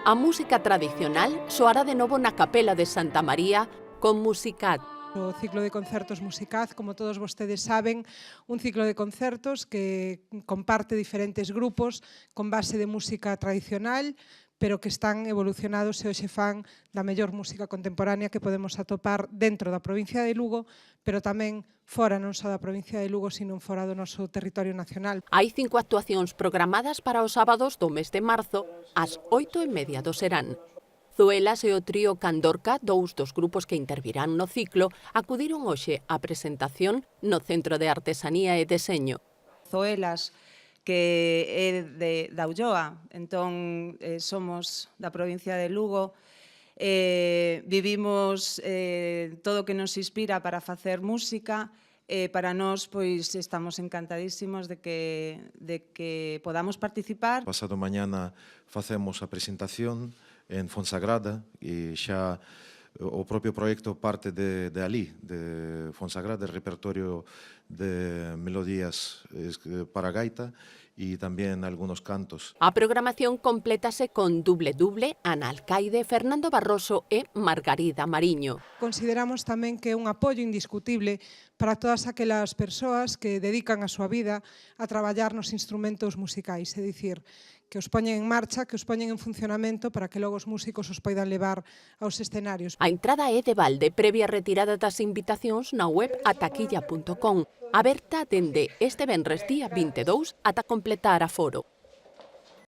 A música tradicional soará de novo na Capela de Santa María con Musicat. O ciclo de concertos Musicaz, como todos vostedes saben, un ciclo de concertos que comparte diferentes grupos con base de música tradicional, pero que están evolucionados e hoxe fan da mellor música contemporánea que podemos atopar dentro da provincia de Lugo, pero tamén fora non só da provincia de Lugo, sino fora do noso territorio nacional. Hai 5 actuacións programadas para os sábados do mes de marzo, ás 8:30 do serán. Zoelas e o trío Candorca, dous dos grupos que intervirán no ciclo, acudiron hoxe á presentación no Centro de Artesanía e Deseño. Zoelas, que é da Ulloa, entón somos da provincia de Lugo, vivimos todo o que nos inspira para facer música, para nós pois estamos encantadísimos de que podamos participar. Pasado mañana facemos a presentación en Fonsagrada e xa o propio proxecto parte de ali, de Fonsagrada, el repertorio de melodías para gaita e tamén algunos cantos. A programación complétase con Duble, Ana Alcaide, Fernando Barroso e Margarida Mariño. Consideramos tamén que é un apoio indiscutible para todas aquelas persoas que dedican a súa vida a traballar nos instrumentos musicais, é dicir, que os poñen en marcha, que os poñen en funcionamento para que logo os músicos os poidan levar aos escenarios. A entrada é de balde, previa retirada das invitacións na web ataquilla.com, aberta dende este venres día 22 ata completar aforo.